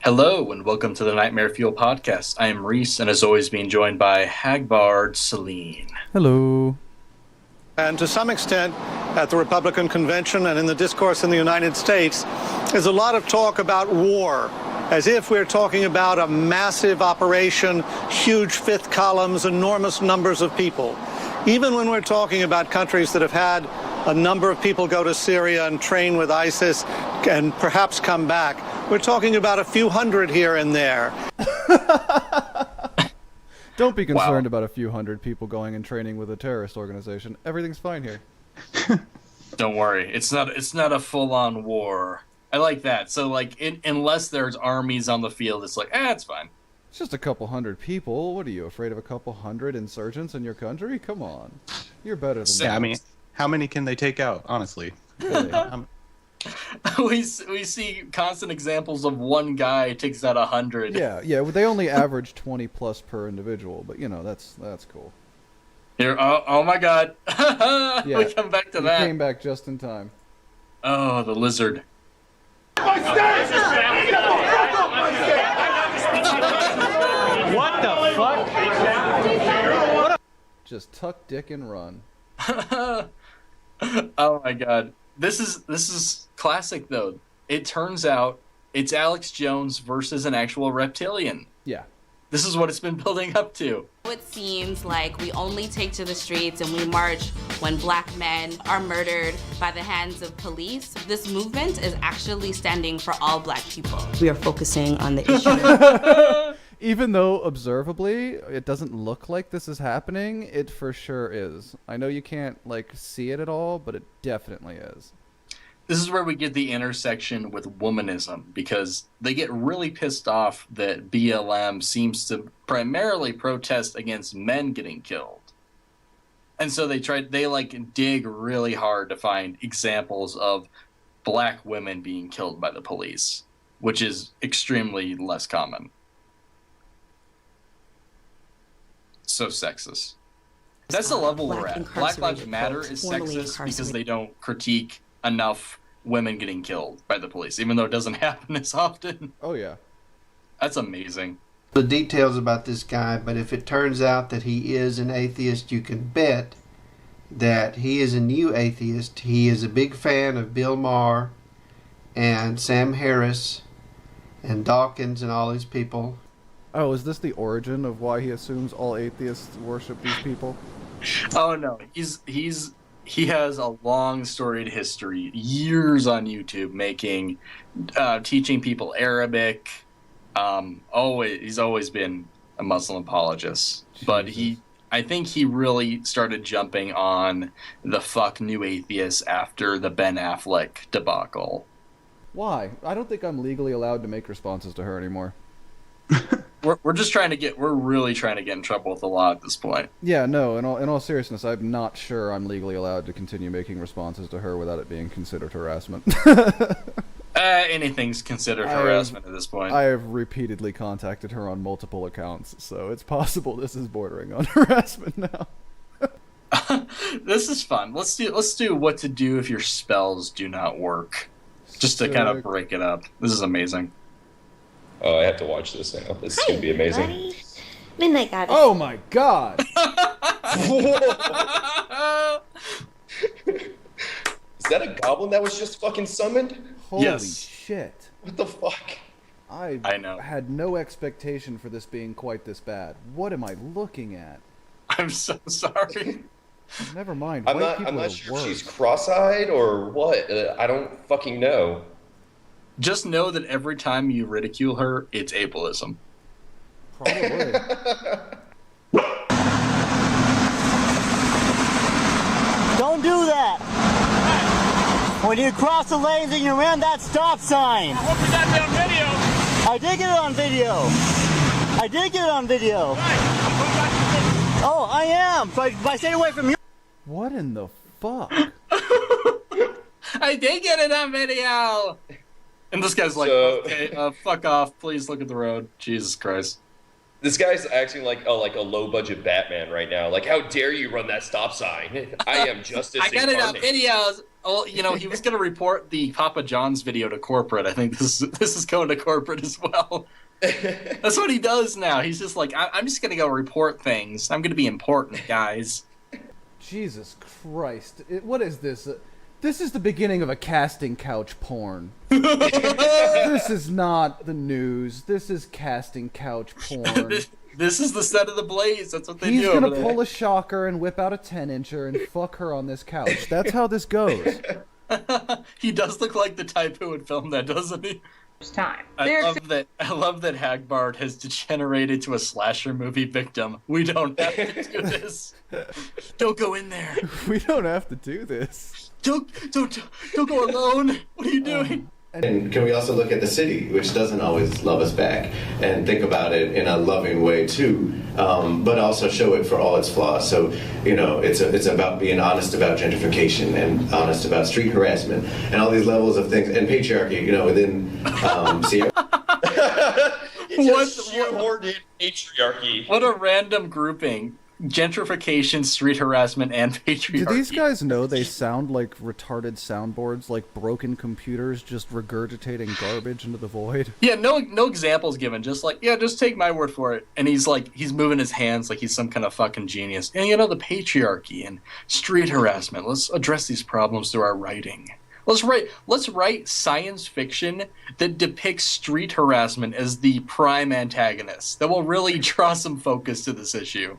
Hello and welcome to the Nightmare Fuel podcast. I am Reese, and as always, being joined by Hagbard Celine. Hello. And to some extent, at the Republican convention and in the discourse in the United States, there's a lot of talk about war, as if we're talking about a massive operation, huge fifth columns, enormous numbers of people. Even when we're talking about countries that have had a number of people go to Syria and train with ISIS and perhaps come back, we're talking about a few hundred here and there. Don't be concerned about a few hundred people going and training with a terrorist organization. Everything's fine here. Don't worry, it's not a full-on war. I like that. So, unless there's armies on the field, it's like, it's fine. It's just a couple hundred people. What are you, afraid of a couple hundred insurgents in your country? Come on. You're better than that. Yeah, I mean, how many can they take out, honestly? Really? we see constant examples of one guy takes out 100. Yeah, they only average 20 plus per individual, but that's cool. Here, oh my god. Yeah, we come back to that. Came back just in time. Oh, the lizard. What the fuck? Just tuck dick and run. Oh my god. This is classic though. It turns out it's Alex Jones versus an actual reptilian. Yeah. This is what it's been building up to. It seems like we only take to the streets and we march when black men are murdered by the hands of police. This movement is actually standing for all black people. We are focusing on the issue. Even though, observably, it doesn't look like this is happening, it for sure is. I know you can't, see it at all, but it definitely is. This is where we get the intersection with womanism, because they get really pissed off that BLM seems to primarily protest against men getting killed. And so they dig really hard to find examples of black women being killed by the police, which is extremely less common. So sexist. That's the level we're at. Black Lives Matter is sexist because they don't critique enough women getting killed by the police, even though it doesn't happen as often. Oh, yeah. That's amazing. The details about this guy, but if it turns out that he is an atheist, you can bet that he is a new atheist. He is a big fan of Bill Maher and Sam Harris and Dawkins and all these people. Oh, is this the origin of why he assumes all atheists worship these people? Oh no, he has a long storied history, years on YouTube making, teaching people Arabic. He's always been a Muslim apologist, but I think he really started jumping on the fuck new atheists after the Ben Affleck debacle. Why? I don't think I'm legally allowed to make responses to her anymore. We're really trying to get in trouble with the law at this point. Yeah, no, in all seriousness, I'm not sure I'm legally allowed to continue making responses to her without it being considered harassment. Anything's considered harassment at this point. I have repeatedly contacted her on multiple accounts, so it's possible this is bordering on harassment now. This is fun. Let's do what to do if your spells do not work. Just to kind of break it up. This is amazing. Oh, I have to watch this now. This is going to be amazing. Buddy. Midnight Goddess. Oh my god! Is that a goblin that was just fucking summoned? Holy Yes. shit. What the fuck? I know. Had no expectation for this being quite this bad. What am I looking at? I'm so sorry. Never mind. I'm White people not are sure worse. if she's cross-eyed or what. I don't fucking know. Just know that every time you ridicule her, it's ableism. Probably. Don't do that! When you cross the lanes and you ran that stop sign! I hope you got me on video! I did get it on video! I did get it on video! Oh, I am! So I stayed away from you! What in the fuck? I did get it on video! And this guy's like, okay, fuck off, please look at the road. Jesus Christ. This guy's acting like a low-budget Batman right now. Like, how dare you run that stop sign? I am justice I got it on incarnate. videos. Well, he was going to report the Papa John's video to corporate. I think this is going to corporate as well. That's what he does now. He's just like, I'm just going to go report things. I'm going to be important, guys. Jesus Christ. What is this? This is the beginning of a casting couch porn. This is not the news. This is casting couch porn. This is the set of the Blaze. That's what they do. He's going to pull a shocker and whip out a 10-incher and fuck her on this couch. That's how this goes. He does look like the type who would film that, doesn't he? Time. I love that Hagbard has degenerated to a slasher movie victim. We don't have to do this. Don't go in there. We don't have to do this. Don't go alone. What are you doing? And can we also look at the city, which doesn't always love us back, and think about it in a loving way too, but also show it for all its flaws. So, it's about being honest about gentrification and honest about street harassment and all these levels of things, and patriarchy, within Sierra. Shoehorned patriarchy. What a random grouping. Gentrification, street harassment, and patriarchy. Do these guys know they sound like retarded soundboards, like broken computers just regurgitating garbage into the void? Yeah, no examples given. Just just take my word for it. And he's moving his hands like he's some kind of fucking genius. And the patriarchy and street harassment. Let's address these problems through our writing. Let's write science fiction that depicts street harassment as the prime antagonist. That will really draw some focus to this issue.